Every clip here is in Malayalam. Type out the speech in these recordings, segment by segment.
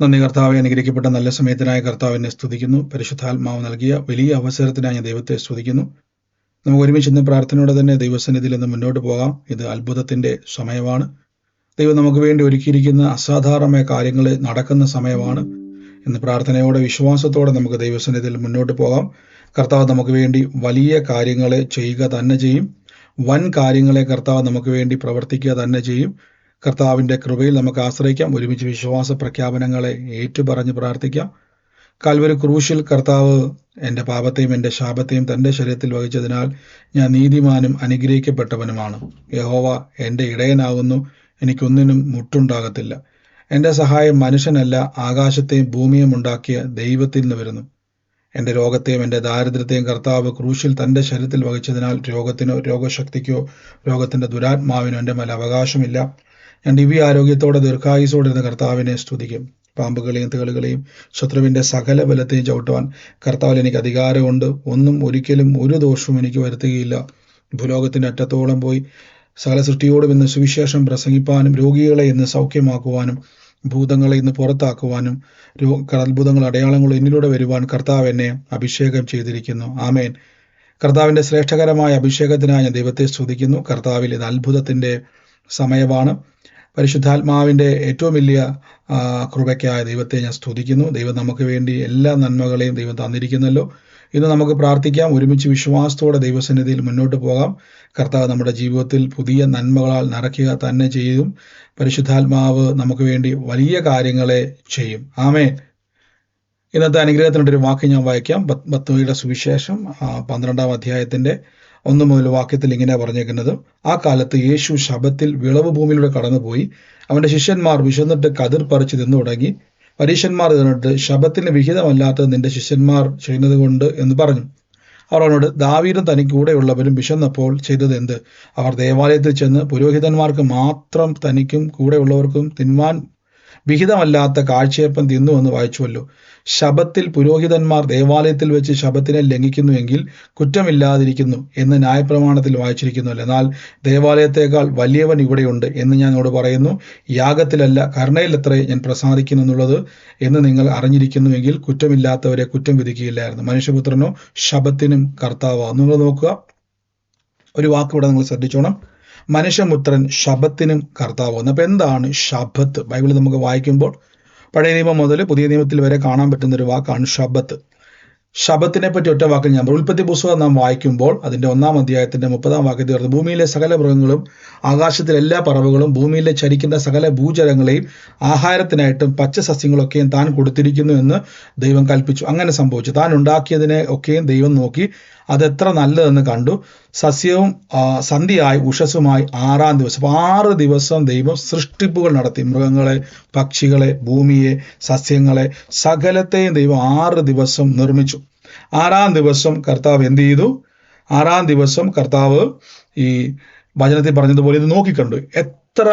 നന്ദി കർത്താവെ, അനുഗ്രഹിക്കപ്പെട്ട നല്ല സമയത്തിനായ കർത്താവിനെ സ്തുതിക്കുന്നു. പരിശുദ്ധാത്മാവ് നൽകിയ വലിയ അവസരത്തിനായി ഞാൻ ദൈവത്തെ സ്തുതിക്കുന്നു. നമുക്ക് ഒരുമിച്ച് ഇന്ന് പ്രാർത്ഥനയോടെ തന്നെ ദൈവസന്നിധിയിൽ നിന്ന് മുന്നോട്ട് പോകാം. ഇത് അത്ഭുതത്തിൻ്റെ സമയമാണ്. ദൈവം നമുക്ക് വേണ്ടി ഒരുക്കിയിരിക്കുന്ന അസാധാരണമായ കാര്യങ്ങൾ നടക്കുന്ന സമയമാണ്. ഇന്ന് പ്രാർത്ഥനയോടെ വിശ്വാസത്തോടെ നമുക്ക് ദൈവസന്നിധിയിൽ മുന്നോട്ട് പോകാം. കർത്താവ് നമുക്ക് വേണ്ടി വലിയ കാര്യങ്ങളെ ചെയ്യുക തന്നെ ചെയ്യും. വൻ കാര്യങ്ങളെ കർത്താവ് നമുക്ക് വേണ്ടി പ്രവർത്തിക്കുക തന്നെ ചെയ്യും. കർത്താവിൻ്റെ കൃപയിൽ നമുക്ക് ആശ്രയിക്കാം. ഒരുമിച്ച് വിശ്വാസ പ്രഖ്യാപനങ്ങളെ ഏറ്റുപറഞ്ഞ് പ്രാർത്ഥിക്കാം. കാൽവരി ക്രൂശിൽ കർത്താവ് എൻ്റെ പാപത്തെയും എൻ്റെ ശാപത്തെയും തൻ്റെ ശരീരത്തിൽ വഹിച്ചതിനാൽ ഞാൻ നീതിമാനും അനുഗ്രഹിക്കപ്പെട്ടവനുമാണ്. യഹോവ എൻ്റെ ഇടയനാകുന്നു, എനിക്കൊന്നിനും മുട്ടുണ്ടാകത്തില്ല. എൻ്റെ സഹായം മനുഷ്യനല്ല, ആകാശത്തെയും ഭൂമിയും ഉണ്ടാക്കിയ ദൈവത്തിൽ നിന്ന് വരുന്നു. എൻ്റെ രോഗത്തെയും എൻ്റെ ദാരിദ്ര്യത്തെയും കർത്താവ് ക്രൂശിൽ തൻ്റെ ശരീരത്തിൽ വഹിച്ചതിനാൽ രോഗത്തിനോ രോഗശക്തിക്കോ രോഗത്തിൻ്റെ ദുരാത്മാവിനോ എൻ്റെ മേൽ അവകാശമില്ല. ഞാൻ ദിവ്യ ആരോഗ്യത്തോടെ ദീർഘായുസോടെ ഇരുന്ന് കർത്താവിനെ സ്തുതിക്കും. പാമ്പുകളെയും തേളുകളെയും ശത്രുവിൻ്റെ സകല ബലത്തെയും ചവിട്ടുവാൻ കർത്താവിൽ എനിക്ക് അധികാരമുണ്ട്. ഒരിക്കലും ഒരു ദോഷവും എനിക്ക് വരുത്തുകയില്ല. ഭൂലോകത്തിൻ്റെ അറ്റത്തോളം പോയി സകല സൃഷ്ടിയോടും ഇന്ന് സുവിശേഷം പ്രസംഗിപ്പാനും രോഗികളെ ഇന്ന് സൗഖ്യമാക്കുവാനും ഭൂതങ്ങളെ ഇന്ന് പുറത്താക്കുവാനും അത്ഭുതങ്ങൾ അടയാളങ്ങൾ എന്നിലൂടെ വരുവാൻ കർത്താവ് എന്നെ അഭിഷേകം ചെയ്തിരിക്കുന്നു. ആമേൻ. കർത്താവിൻ്റെ ശ്രേഷ്ഠകരമായ അഭിഷേകത്തിനായി ഞാൻ ദൈവത്തെ സ്തുതിക്കുന്നു. കർത്താവിൽ ഇത് അത്ഭുതത്തിൻ്റെ സമയമാണ്. പരിശുദ്ധാത്മാവിൻ്റെ ഏറ്റവും വലിയ കൃപയ്ക്കായ ദൈവത്തെ ഞാൻ സ്തുതിക്കുന്നു. ദൈവം നമുക്ക് വേണ്ടി എല്ലാ നന്മകളെയും ദൈവം തന്നിരിക്കുന്നല്ലോ. ഇന്ന് നമുക്ക് പ്രാർത്ഥിക്കാം. ഒരുമിച്ച് വിശ്വാസത്തോടെ ദൈവസന്നിധിയിൽ മുന്നോട്ട് പോകാം. കർത്താവ് നമ്മുടെ ജീവിതത്തിൽ പുതിയ നന്മകളാൽ നിറയ്ക്കുക തന്നെ ചെയ്യും. പരിശുദ്ധാത്മാവ് നമുക്ക് വേണ്ടി വലിയ കാര്യങ്ങളെ ചെയ്യും. ആമേൻ. ഇന്നത്തെ അനുഗ്രഹത്തിനുള്ളൊരു വാക്ക് ഞാൻ വായിക്കാം. മത്തായിയുടെ സുവിശേഷം 12-ാം അധ്യായത്തിൻ്റെ 1 മുതൽ വാക്യത്തിൽ ഇങ്ങനെ പറഞ്ഞേക്കുന്നത്: ആ കാലത്ത് യേശു ശബ്ബത്തിൽ വിളവ് ഭൂമിയിലൂടെ കടന്നുപോയി. അവൻ്റെ ശിഷ്യന്മാർ വിശന്നിട്ട് കതിർ പറിച്ച് തിന്നു തുടങ്ങി. പരീശന്മാർ ഇതിനിട്ട്, ശബ്ബത്തിന് വിഹിതമല്ലാത്തത് നിന്റെ ശിഷ്യന്മാർ ചെയ്യുന്നത് കൊണ്ട് എന്ന് പറഞ്ഞു. അവർ അവനോട്, ദാവീദും തനിക്ക് കൂടെയുള്ളവരും വിശന്നപ്പോൾ ചെയ്തത് എന്ത്? അവർ ദേവാലയത്തിൽ ചെന്ന് പുരോഹിതന്മാർക്ക് മാത്രം തനിക്കും കൂടെയുള്ളവർക്കും തിന്മാൻ വിഹിതമല്ലാത്ത കാഴ്ചയപ്പം തിന്നു എന്ന് വായിച്ചുവല്ലോ. ശബ്ബത്തിൽ പുരോഹിതന്മാർ ദേവാലയത്തിൽ വെച്ച് ശബ്ബത്തിനെ ലംഘിക്കുന്നുവെങ്കിൽ കുറ്റമില്ലാതിരിക്കുന്നു എന്ന് ന്യായപ്രമാണത്തിൽ വായിച്ചിരിക്കുന്നുവല്ലോ. എന്നാൽ ദേവാലയത്തേക്കാൾ വലിയവൻ ഇവിടെയുണ്ട് എന്ന് ഞാൻ നിങ്ങളോട് പറയുന്നു. യാഗത്തിലല്ല, കരുണയിലത്രേ ഞാൻ പ്രസാദിക്കുന്നു എന്നുള്ളത് എന്ന് നിങ്ങൾ അറിഞ്ഞിരിക്കുന്നുവെങ്കിൽ കുറ്റമില്ലാത്തവരെ കുറ്റം വിധിക്കുകയില്ലായിരുന്നു. മനുഷ്യപുത്രനോ ശബ്ബത്തിനും കർത്താവാകുന്നു. നിങ്ങൾ നോക്കുക, ഒരു വാക്ക് ഇവിടെ നിങ്ങൾ ശ്രദ്ധിച്ചോണം. മനുഷ്യപുത്രൻ ശബ്ബത്തിനും കർത്താവാകുന്നു. അപ്പം എന്താണ് ശബ്ബത്ത്? ബൈബിളിൽ നമുക്ക് വായിക്കുമ്പോൾ പഴയ നിയമം മുതൽ പുതിയ നിയമത്തിൽ വരെ കാണാൻ പറ്റുന്ന ഒരു വാക്കാണ് ശബ്ബത്ത്. ശബ്ബത്തിനെ പറ്റി ഒറ്റ വാക്കിൽ ഞാൻ ഉൽപ്പത്തി പുസ്തകം നാം വായിക്കുമ്പോൾ അതിൻ്റെ 1-ാം അധ്യായത്തിൻ്റെ 30-ാം വാക്യത്തിൽ വരുന്നത്: ഭൂമിയിലെ സകല മൃഗങ്ങളും ആകാശത്തിലെ എല്ലാ പറവകളും ഭൂമിയിലെ ചരിക്കുന്ന സകല ഭൂചരങ്ങളെയും ആഹാരത്തിനായിട്ടും പച്ചസസ്യങ്ങളൊക്കെയും താൻ കൊടുത്തിരിക്കുന്നു എന്ന് ദൈവം കൽപ്പിച്ചു. അങ്ങനെ സംഭവിച്ചു. താൻ ഉണ്ടാക്കിയതിനെ ഒക്കെയും ദൈവം നോക്കി അതെത്ര നല്ലതെന്ന് കണ്ടു. സസ്യവും സന്ധ്യയായി ഉഷസ്സുമായി 6-ാം ദിവസം. 6 ദിവസം ദൈവം സൃഷ്ടിപ്പുകൾ നടത്തി. മൃഗങ്ങളെ, പക്ഷികളെ, ഭൂമിയെ, സസ്യങ്ങളെ, സകലത്തെയും ദൈവം 6 ദിവസം നിർമ്മിച്ചു. 6-ാം ദിവസം കർത്താവ് എന്ത് ചെയ്തു? 6-ാം ദിവസം കർത്താവ് ഈ വചനത്തിൽ പറഞ്ഞതുപോലെ ഇത് നോക്കിക്കണ്ടു. എത്ര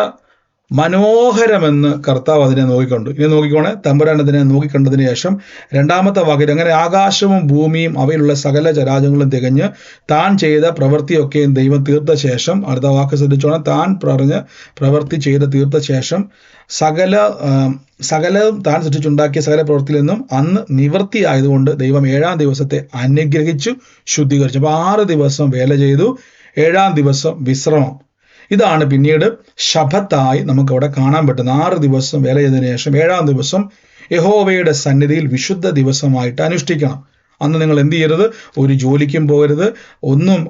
മനോഹരമെന്ന് കർത്താവ് അതിനെ നോക്കിക്കണ്ടു. ഇനി നോക്കിക്കോണേ, തമ്പുരാൻ അതിനെ നോക്കിക്കണ്ടതിന് ശേഷം 2-ാമത്തെ വാക്യം: അങ്ങനെ ആകാശവും ഭൂമിയും അവയിലുള്ള സകല ചരാചരങ്ങളും തികഞ്ഞ് താൻ ചെയ്ത പ്രവൃത്തിയൊക്കെയും ദൈവം തീർത്ത ശേഷം, അടുത്ത വാക്ക് ശ്രദ്ധിച്ചോണം, താൻ പറഞ്ഞ പ്രവൃത്തി ചെയ്ത് തീർത്ത ശേഷം സകലവും താൻ സൃഷ്ടിച്ചുണ്ടാക്കിയ സകല പ്രവൃത്തിയിൽ നിന്നും അന്ന് നിവൃത്തിയായതുകൊണ്ട് ദൈവം 7-ാം ദിവസത്തെ അനുഗ്രഹിച്ചു ശുദ്ധീകരിച്ചു. അപ്പോൾ 6 ദിവസം വേല ചെയ്തു, 7-ാം ദിവസം വിശ്രമം. ഇതാണ് പിന്നീട് ശബ്ബത്തായി നമുക്കവിടെ കാണാൻ പറ്റുന്നത്. 6 ദിവസം വേല ചെയ്തതിനു ശേഷം 7-ാം ദിവസം യഹോവയുടെ സന്നിധിയിൽ വിശുദ്ധ ദിവസമായിട്ട് അനുഷ്ഠിക്കണം. അന്ന് നിങ്ങൾ എന്ത് ചെയ്യരുത്? ഒരു ജോലിക്കും പോകരുത്, ഒന്നും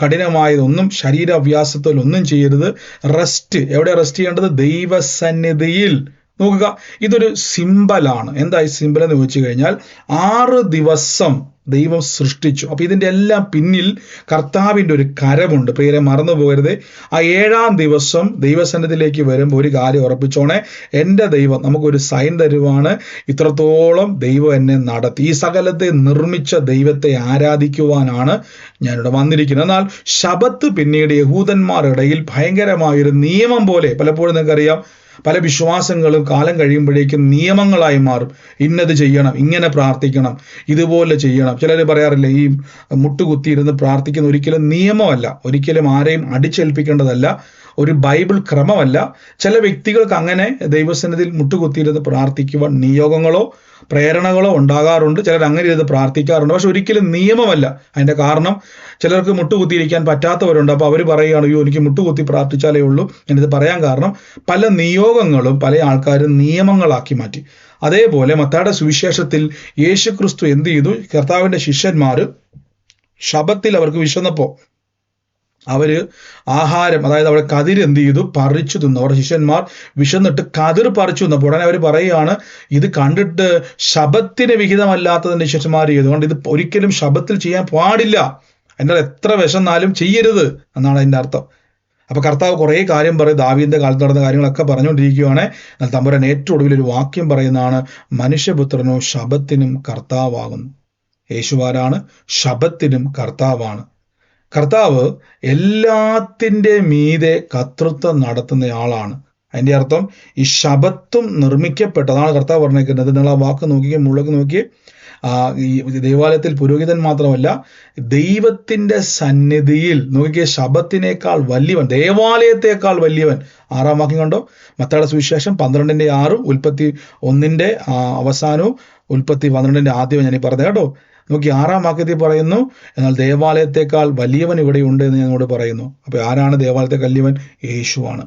കഠിനമായതൊന്നും, ശരീരാഭ്യാസത്തിൽ ഒന്നും ചെയ്യരുത്. റെസ്റ്റ്. എവിടെ റെസ്റ്റ് ചെയ്യേണ്ടത്? ദൈവസന്നിധിയിൽ. നോക്കുക, ഇതൊരു സിമ്പലാണ്. എന്താ ഈ സിമ്പൽ എന്ന് ചോദിച്ചു കഴിഞ്ഞാൽ 6 ദിവസം ദൈവം സൃഷ്ടിച്ചു. അപ്പോൾ ഇതിൻ്റെ എല്ലാം പിന്നിൽ കർത്താവിൻ്റെ ഒരു കരമുണ്ട്. പ്രിയരെ, മറന്നു പോകരുത്. ആ 7-ാം ദിവസം ദൈവസന്നിധിയിലേക്ക് വരുമ്പോൾ ഒരു കാര്യം ഉറപ്പിച്ചോണേ, എൻ്റെ ദൈവം നമുക്കൊരു സൈൻ തരുവാണ്. ഇത്രത്തോളം ദൈവം എന്നെ നടത്തി. ഈ സകലത്തെ നിർമ്മിച്ച ദൈവത്തെ ആരാധിക്കുവാനാണ് ഞാനിവിടെ വന്നിരിക്കുന്നത്. എന്നാൽ ശബ്ബത്ത് പിന്നീട് യഹൂദന്മാരുടെ ഇടയിൽ ഭയങ്കരമായൊരു നിയമം പോലെ, പലപ്പോഴും നിങ്ങൾക്കറിയാം, പല വിശ്വാസങ്ങളും കാലം കഴിയുമ്പോഴേക്കും നിയമങ്ങളായി മാറും. ഇന്നത് ചെയ്യണം, ഇങ്ങനെ പ്രാർത്ഥിക്കണം, ഇതുപോലെ ചെയ്യണം. ചിലർ പറയാറില്ല, ഈ മുട്ടുകുത്തിയിരുന്ന് പ്രാർത്ഥിക്കുന്ന ഒരിക്കലും നിയമമല്ല, ഒരിക്കലും ആരെയും അടിച്ചേൽപ്പിക്കേണ്ടതല്ല, ഒരു ബൈബിൾ ക്രമമല്ല. ചില വ്യക്തികൾക്ക് അങ്ങനെ ദൈവസന്നിധിയിൽ മുട്ടുകുത്തിയിരുന്ന് പ്രാർത്ഥിക്കുവാൻ നിയോഗങ്ങളോ പ്രേരണകളോ ഉണ്ടാകാറുണ്ട്. ചിലർ അങ്ങനെ ഇരുന്ന് പ്രാർത്ഥിക്കാറുണ്ട്. പക്ഷെ ഒരിക്കലും നിയമമല്ല. അതിൻ്റെ കാരണം ചിലർക്ക് മുട്ടുകുത്തിയിരിക്കാൻ പറ്റാത്തവരുണ്ട്. അപ്പോൾ അവർ പറയുകയാണ്, അയ്യോ എനിക്ക് മുട്ടുകുത്തി പ്രാർത്ഥിച്ചാലേ ഉള്ളൂ എന്നിത് പറയാൻ കാരണം പല നിയോഗങ്ങളും പല ആൾക്കാരും നിയമങ്ങളാക്കി മാറ്റി. അതേപോലെ മത്തായിയുടെ സുവിശേഷത്തിൽ യേശുക്രിസ്തു എന്ത് ചെയ്തു? കർത്താവിൻ്റെ ശിഷ്യന്മാർ ശബത്തിൽ അവർക്ക് വിശന്നപ്പോൾ അവര് ആഹാരം, അതായത് അവിടെ കതിർ എന്ത് ചെയ്തു? പറിച്ചു തിന്നു. അവരുടെ ശിഷ്യന്മാർ വിശന്നിട്ട് കതിർ പറിച്ചു തിന്നപ്പോൾ ഉടനെ അവർ പറയുകയാണ്, ഇത് കണ്ടിട്ട് ശബത്തിന് വിഹിതമല്ലാത്തതിൻ്റെ ശിഷ്യന്മാർ ചെയ്തു, അതുകൊണ്ട് ഇത് ഒരിക്കലും ശബത്തിൽ ചെയ്യാൻ പാടില്ല, എന്നാൽ എത്ര വിശന്നാലും ചെയ്യരുത് എന്നാണ് അതിൻ്റെ അർത്ഥം. അപ്പൊ കർത്താവ് കുറേ കാര്യം പറയും, ദാവീദിന്റെ കാലത്ത് നടന്ന കാര്യങ്ങളൊക്കെ പറഞ്ഞുകൊണ്ടിരിക്കുകയാണ്. എന്നാൽ തമ്പുരാൻ ഏറ്റവും ഒടുവിലൊരു വാക്യം പറയുന്നതാണ്, മനുഷ്യപുത്രനോ ശബത്തിനും കർത്താവാകുന്നു. യേശുവാരാണ്? ശബത്തിനും കർത്താവാണ്. കർത്താവ് എല്ലാത്തിൻ്റെ മീതെ കർത്തൃത്വം നടത്തുന്നയാളാണ്. അതിൻ്റെ അർത്ഥം ഈ ശബത്തും നിർമ്മിക്കപ്പെട്ടതാണ്. കർത്താവ് പറഞ്ഞേക്കുന്നത്, നിങ്ങൾ ആ വാക്ക് നോക്കിയേ, മുളക് നോക്കിയേ, ഈ ദേവാലയത്തിൽ പുരോഹിതൻ മാത്രമല്ല, ദൈവത്തിൻ്റെ സന്നിധിയിൽ നോക്കിയേ, ശബത്തിനേക്കാൾ വലിയവൻ, ദേവാലയത്തേക്കാൾ വലിയവൻ. 6-ാം വാക്യം കണ്ടോ? മത്തായിയുടെ സുവിശേഷം 12:6, ഉൽപ്പത്തി 1 അവസാനവും ഉൽപ്പത്തി 12 ആദ്യവും ഞാൻ പറഞ്ഞത് കേട്ടോ. നോക്കി 6-ാം വാക്യത്തിൽ പറയുന്നു, എന്നാൽ ദേവാലയത്തെക്കാൾ വലിയവൻ ഇവിടെയുണ്ട് എന്ന് ഞങ്ങളോട് പറയുന്നു. അപ്പൊ ആരാണ് ദേവാലയത്തെ വലിയവൻ? യേശുവാണ്.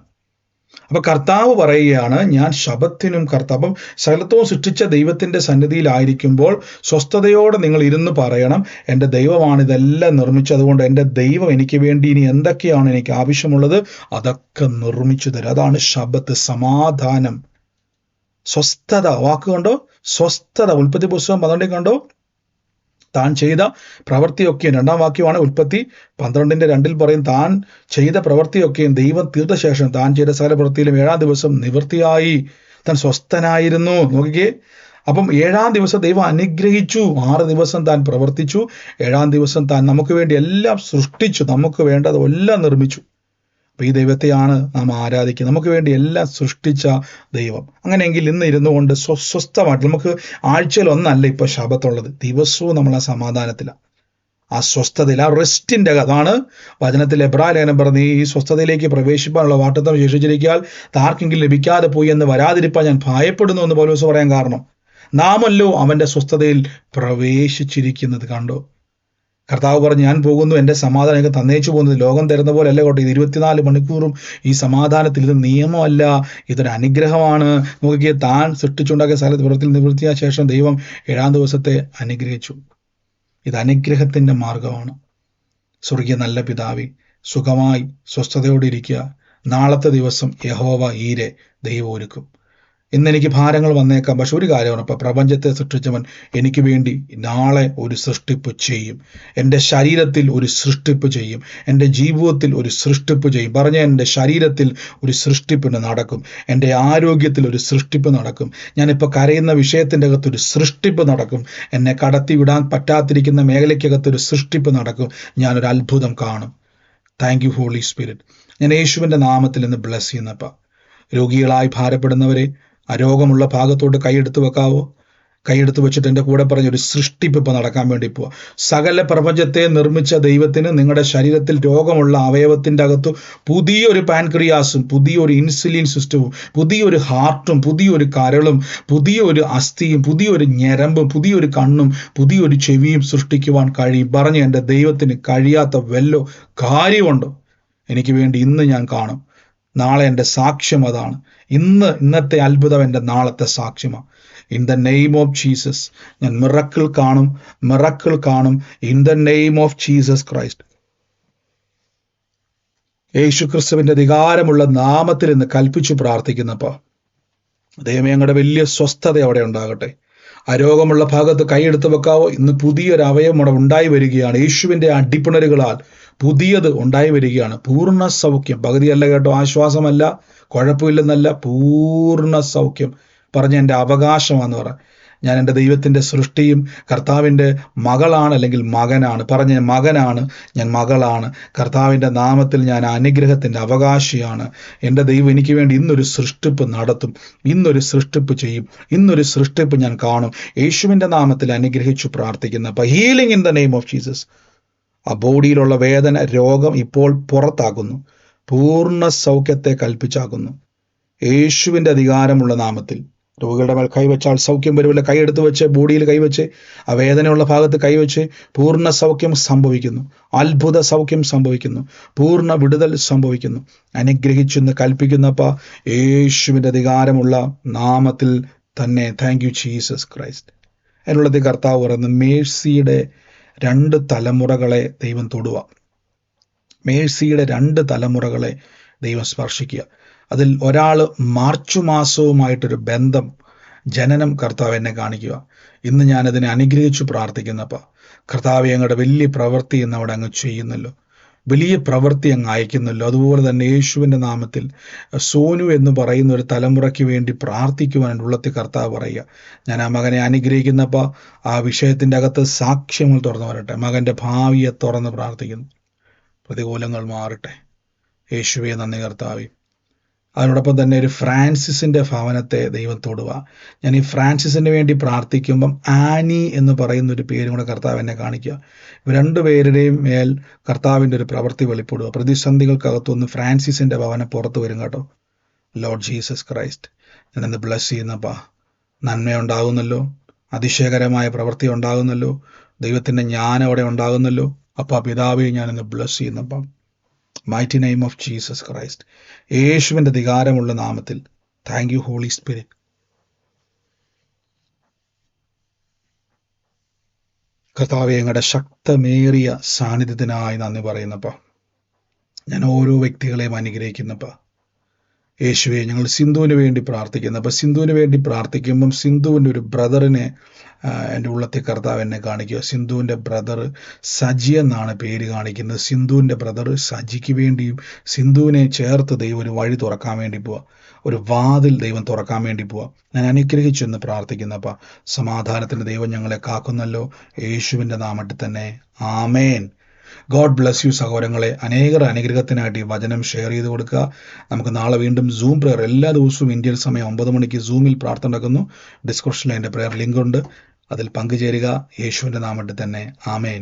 അപ്പൊ കർത്താവ് പറയുകയാണ്, ഞാൻ ശബത്തിനും കർത്താവ്. അപ്പം സകലത്വവും സൃഷ്ടിച്ച ദൈവത്തിന്റെ സന്നിധിയിലായിരിക്കുമ്പോൾ സ്വസ്ഥതയോടെ നിങ്ങൾ ഇരുന്ന് പറയണം, എൻ്റെ ദൈവമാണ് ഇതെല്ലാം നിർമ്മിച്ചത്, അതുകൊണ്ട് എൻ്റെ ദൈവം എനിക്ക് വേണ്ടി ഇനി എന്തൊക്കെയാണ് എനിക്ക് ആവശ്യമുള്ളത് അതൊക്കെ നിർമ്മിച്ചു തരും. അതാണ് ശബത്ത്, സമാധാനം, സ്വസ്ഥത. വാക്കുകൊണ്ടോ സ്വസ്ഥത. ഉൽപ്പത്തി പുസ്തകം 12 കണ്ടോ? താൻ ചെയ്ത പ്രവൃത്തിയൊക്കെയും, 2-ാം വാക്യമാണ് ഉൽപ്പത്തി 12:2 പറയും, താൻ ചെയ്ത പ്രവൃത്തിയൊക്കെയും ദൈവം തീർത്ത ശേഷം താൻ ചെയ്ത സകല പ്രവൃത്തിയിലും 7-ാം ദിവസം നിവൃത്തിയായി താൻ സ്വസ്ഥനായിരുന്നു. നോക്കിക്കേ, അപ്പം 7-ാം ദിവസം ദൈവം അനുഗ്രഹിച്ചു. 6 ദിവസം താൻ പ്രവർത്തിച്ചു, 7-ാം ദിവസം താൻ നമുക്ക് വേണ്ടി എല്ലാം സൃഷ്ടിച്ചു, നമുക്ക് വേണ്ടതെല്ലാം നിർമ്മിച്ചു. അപ്പോൾ ഈ ദൈവത്തെയാണ് നാം ആരാധിക്കുന്നത്, നമുക്ക് വേണ്ടി എല്ലാം സൃഷ്ടിച്ച ദൈവം. അങ്ങനെയെങ്കിൽ ഇന്ന് ഇരുന്നു കൊണ്ട് സ്വസ്ഥമായിട്ട്, നമുക്ക് ആഴ്ചയിൽ ഒന്നല്ല ഇപ്പോൾ ശബത്തുള്ളത്, ദിവസവും നമ്മൾ ആ സമാധാനത്തിലാണ്, ആ സ്വസ്ഥതയിൽ, ആ റെസ്റ്റിൻ്റെ. അതാണ് വചനത്തിൽ എബ്രായ ലേഖനം പറഞ്ഞ്, ഈ സ്വസ്ഥതയിലേക്ക് പ്രവേശിപ്പാനുള്ള വാഗ്ദത്തം ശേഷിച്ചിരിക്കാൻ ആർക്കെങ്കിലും ലഭിക്കാതെ പോയി എന്ന് വരാതിരിപ്പാൻ ഞാൻ ഭയപ്പെടുന്നു എന്ന് പൗലോസ് പറയാൻ കാരണം, നാമല്ലോ അവൻ്റെ സ്വസ്ഥതയിൽ പ്രവേശിച്ചിരിക്കുന്നത്. കണ്ടോ? കർത്താവ് പറഞ്ഞു, ഞാൻ പോകുന്നു, എൻ്റെ സമാധാനം എനിക്ക് തന്നേച്ചു പോകുന്നത്, ലോകം തരുന്ന പോലെ അല്ല കോട്ടെ, ഇത് 24 മണിക്കൂറും ഈ സമാധാനത്തിൽ. ഇത് നിയമമല്ല, ഇതൊരു അനുഗ്രഹമാണ്. നോക്കിയേ, താൻ സൃഷ്ടിച്ചുണ്ടാക്കിയ സ്ഥലത്ത് പ്രവൃത്തിയിൽ നിവൃത്തിയായ ശേഷം ദൈവം 7-ാം ദിവസത്തെ അനുഗ്രഹിച്ചു. ഇത് അനുഗ്രഹത്തിൻ്റെ മാർഗമാണ്. സ്വർഗീയ നല്ല പിതാവേ, സുഖമായി സ്വസ്ഥതയോടെ ഇരിക്കുക. നാളത്തെ ദിവസം യഹോവ ഈരെ ദൈവം ഒരുക്കും. ഇന്നെനിക്ക് ഭാരങ്ങൾ വന്നേക്കാം, പക്ഷെ ഒരു കാര്യമാണ്, ഇപ്പം പ്രപഞ്ചത്തെ സൃഷ്ടിച്ചവൻ എനിക്ക് വേണ്ടി നാളെ ഒരു സൃഷ്ടിപ്പ് ചെയ്യും. എൻ്റെ ശരീരത്തിൽ ഒരു സൃഷ്ടിപ്പ് ചെയ്യും, എൻ്റെ ജീവിതത്തിൽ ഒരു സൃഷ്ടിപ്പ് ചെയ്യും. പറഞ്ഞ എൻ്റെ ശരീരത്തിൽ ഒരു സൃഷ്ടിപ്പിന് നടക്കും, എൻ്റെ ആരോഗ്യത്തിൽ ഒരു സൃഷ്ടിപ്പ് നടക്കും, ഞാനിപ്പോൾ കരയുന്ന വിഷയത്തിൻ്റെ അകത്തൊരു സൃഷ്ടിപ്പ് നടക്കും, എന്നെ കടത്തിവിടാൻ പറ്റാതിരിക്കുന്ന മേഖലയ്ക്കകത്തൊരു സൃഷ്ടിപ്പ് നടക്കും, ഞാനൊരു അത്ഭുതം കാണും. Thank you Holy Spirit. ഞാൻ യേശുവിൻ്റെ നാമത്തിൽ നിന്ന് ബ്ലസ് ചെയ്യുന്നപ്പ. രോഗികളായി ഭാരപ്പെടുന്നവരെ ആ രോഗമുള്ള ഭാഗത്തോട്ട് കൈയെടുത്ത് വെക്കാവോ? കൈയെടുത്ത് വെച്ചിട്ട് എൻ്റെ കൂടെ പറഞ്ഞൊരു സൃഷ്ടിപ്പ് ഇപ്പോൾ നടക്കാൻ വേണ്ടി പോവുക. സകല പ്രപഞ്ചത്തെ നിർമ്മിച്ച ദൈവത്തിന് നിങ്ങളുടെ ശരീരത്തിൽ രോഗമുള്ള അവയവത്തിൻ്റെ അകത്ത് പുതിയൊരു പാൻക്രിയാസും പുതിയൊരു ഇൻസുലിൻ സിസ്റ്റവും പുതിയൊരു ഹാർട്ടും പുതിയൊരു കരളും പുതിയൊരു അസ്ഥിയും പുതിയൊരു ഞരമ്പും പുതിയൊരു കണ്ണും പുതിയൊരു ചെവിയും സൃഷ്ടിക്കുവാൻ കഴിയും. പറഞ്ഞ് എൻ്റെ ദൈവത്തിന് കഴിയാത്ത വല്ലോ കാര്യമുണ്ടോ? എനിക്ക് വേണ്ടി ഇന്ന് ഞാൻ കാണും. നാളെ എൻ്റെ സാക്ഷ്യം അതാണ്. ഇന്നത്തെ അത്ഭുതം എൻ്റെ നാളത്തെ സാക്ഷ്യമാണ്. In the name of Jesus ഞാൻ മിറക്കിൾ കാണും. In the name of Jesus Christ. യേശു ക്രിസ്തുവിൻ്റെ അധികാരമുള്ള നാമത്തിൽ ഇന്ന് കൽപ്പിച്ചു പ്രാർത്ഥിക്കുന്നപ്പോൾ ദൈവമേ, ഞങ്ങളുടെ വലിയ സ്വസ്ഥത അവിടെ ഉണ്ടാകട്ടെ. അരോഗമുള്ള ഭാഗത്ത് കൈയെടുത്ത് വെക്കാവോ? ഇന്ന് പുതിയൊരു അവയവം അവിടെ ഉണ്ടായി വരികയാണ്. യേശുവിൻ്റെ അടിപ്പിണരുകളാൽ പുതിയത് ഉണ്ടായി വരികയാണ്. പൂർണ്ണ സൗഖ്യം. പകുതിയല്ല കേട്ടോ, ആശ്വാസമല്ല, കുഴപ്പമില്ലെന്നല്ല, പൂർണ്ണ സൗഖ്യം. പറഞ്ഞ എൻ്റെ അവകാശമാണെന്ന് പറ. ഞാൻ എൻ്റെ ദൈവത്തിൻ്റെ സൃഷ്ടിയും കർത്താവിൻ്റെ മകളാണ്, അല്ലെങ്കിൽ മകനാണ്. പറഞ്ഞ മകനാണ്, ഞാൻ മകളാണ്. കർത്താവിൻ്റെ നാമത്തിൽ ഞാൻ അനുഗ്രഹത്തിൻ്റെ അവകാശിയാണ്. എൻ്റെ ദൈവം എനിക്ക് വേണ്ടി ഇന്നൊരു സൃഷ്ടിപ്പ് നടത്തും, ഇന്നൊരു സൃഷ്ടിപ്പ് ചെയ്യും, ഇന്നൊരു സൃഷ്ടിപ്പ് ഞാൻ കാണും. യേശുവിൻ്റെ നാമത്തിൽ അനുഗ്രഹിച്ചു പ്രാർത്ഥിക്കുന്ന അപ്പോൾ healing in the name of Jesus. ആ ബോഡിയിലുള്ള വേദന, രോഗം ഇപ്പോൾ പുറത്താക്കുന്നു. പൂർണ്ണ സൗഖ്യത്തെ കൽപ്പിച്ചാക്കുന്നു യേശുവിൻ്റെ അധികാരമുള്ള നാമത്തിൽ. രോഗികളുടെ മേൽ കൈവച്ചാൽ സൗഖ്യം വരുമല്ല. കൈയെടുത്ത് വെച്ച് ബോഡിയിൽ കൈവച്ച് ആ വേദനയുള്ള ഭാഗത്ത് കൈവച്ച് പൂർണ്ണ സൗഖ്യം സംഭവിക്കുന്നു, അത്ഭുത സൗഖ്യം സംഭവിക്കുന്നു, പൂർണ്ണ വിടുതൽ സംഭവിക്കുന്നു. അനുഗ്രഹിച്ചെന്ന് കൽപ്പിക്കുന്നപ്പ യേശുവിൻ്റെ അധികാരമുള്ള നാമത്തിൽ തന്നെ. Thank you Jesus Christ. അതിനുള്ളത് കർത്താവ് പറയുന്നത് മേഴ്സിയുടെ 2 തലമുറകളെ ദൈവം തൊടുക. മേഴ്സിയുടെ 2 തലമുറകളെ ദൈവം സ്പർശിക്കുക. അതിൽ ഒരാൾ മാർച്ച് മാസവുമായിട്ടൊരു ബന്ധം, ജനനം കർത്താവ് എന്നെ കാണിക്കുക. ഇന്ന് ഞാനതിനെ അനുഗ്രഹിച്ചു പ്രാർത്ഥിക്കുന്നപ്പോൾ കർത്താവ് ഞങ്ങളുടെ വലിയ പ്രവൃത്തി എന്ന് അവിടെ അങ്ങ് ചെയ്യുന്നല്ലോ, വലിയ പ്രവൃത്തി അങ്ങ് അയക്കുന്നല്ലോ. അതുപോലെ തന്നെ യേശുവിൻ്റെ നാമത്തിൽ സോനു എന്ന് പറയുന്ന ഒരു തലമുറയ്ക്ക് വേണ്ടി പ്രാർത്ഥിക്കുവാൻ ഉള്ളത്തിൽ കർത്താവ് പറയുക. ഞാൻ ആ മകനെ അനുഗ്രഹിക്കുന്നപ്പോൾ ആ വിഷയത്തിൻ്റെ അകത്ത് സാക്ഷ്യങ്ങൾ തുറന്നു വരട്ടെ. മകൻ്റെ ഭാവിയെ തുറന്ന് പ്രാർത്ഥിക്കുന്നു. പ്രതികൂലങ്ങൾ മാറട്ടെ. യേശുവേ നന്ദി കർത്താവേ. അതിനോടൊപ്പം തന്നെ ഒരു ഫ്രാൻസിസിൻ്റെ ഭവനത്തെ ദൈവം തൊടുക. ഞാൻ ഈ ഫ്രാൻസിസിന് വേണ്ടി പ്രാർത്ഥിക്കുമ്പം ആനി എന്ന് പറയുന്ന ഒരു പേരും കൂടെ കർത്താവ് എന്നെ കാണിക്കുക. ഇവർ 2 പേരുടെയും മേൽ കർത്താവിൻ്റെ ഒരു പ്രവൃത്തി വെളിപ്പെടുക. പ്രതിസന്ധികൾക്കകത്തുനിന്ന് ഫ്രാൻസിസിൻ്റെ ഭവനം പുറത്ത് വരും കേട്ടോ. ലോർഡ് ജീസസ് ക്രൈസ്റ്റ്, ഞാനെന്ന് ബ്ലസ് ചെയ്യുന്നപ്പാ. നന്മയുണ്ടാകുന്നല്ലോ, അതിശയകരമായ പ്രവൃത്തി ഉണ്ടാകുന്നല്ലോ, ദൈവത്തിൻ്റെ ജ്ഞാനം അവിടെ ഉണ്ടാകുന്നല്ലോ. അപ്പം പിതാവെ ഞാനിന്ന് ബ്ലസ് ചെയ്യുന്നപ്പം mighty name of Jesus Christ, യേശുവിൻ്റെ അധികാരമുള്ള നാമത്തിൽ. Thank you Holy Spirit. കർത്താവെ ഞങ്ങളുടെ ശക്തമേറിയ സാന്നിധ്യത്തിനായി നന്ദി പറയുന്നപ്പോൾ ഞാൻ ഓരോ വ്യക്തികളെയും അനുഗ്രഹിക്കുന്നപ്പോൾ യേശുവെ ഞങ്ങൾ സിന്ധുവിന് വേണ്ടി പ്രാർത്ഥിക്കുന്നു. അപ്പോൾ സിന്ധുവിന് വേണ്ടി പ്രാർത്ഥിക്കുമ്പം സിന്ധുവിൻ്റെ ഒരു ബ്രദറിനെ എൻ്റെ ഉള്ളത്തെ കർത്താവ് എന്നെ കാണിക്കുക. സിന്ധുവിൻ്റെ ബ്രദർ സജി എന്നാണ് പേര് കാണിക്കുന്നത്. സിന്ധുവിൻ്റെ ബ്രദർ സജിക്ക് വേണ്ടിയും സിന്ധുവിനെ ചേർത്ത് ദൈവം ഒരു വഴി തുറക്കാൻ വേണ്ടി പോവുക, ഒരു വാതിൽ ദൈവം തുറക്കാൻ വേണ്ടി പോവുക. ഞാൻ അനുഗ്രഹിച്ചെന്ന് പ്രാർത്ഥിക്കുന്നപ്പോൾ സമാധാനത്തിൻ്റെ ദൈവം ഞങ്ങളെ കാക്കുന്നല്ലോ. യേശുവിൻ്റെ നാമത്തിൽ തന്നെ ആമേൻ. ഗോഡ് ബ്ലസ് യു സഹോദരങ്ങളെ. അനേകർ അനുഗ്രഹത്തിനായിട്ട് ഈ വചനം ഷെയർ ചെയ്ത് കൊടുക്കുക. നമുക്ക് നാളെ വീണ്ടും സൂം പ്രെയർ, എല്ലാ ദിവസവും ഇന്ത്യൻ സമയം 9 മണിക്ക് സൂമിൽ പ്രാർത്ഥന നടക്കുന്നു. ഡിസ്ക്രിപ്ഷനിൽ എൻ്റെ പ്രെയർ ലിങ്ക് ഉണ്ട്, അതിൽ പങ്കുചേരുക. യേശുവിൻ്റെ നാമത്തിൽ തന്നെ ആമേൻ.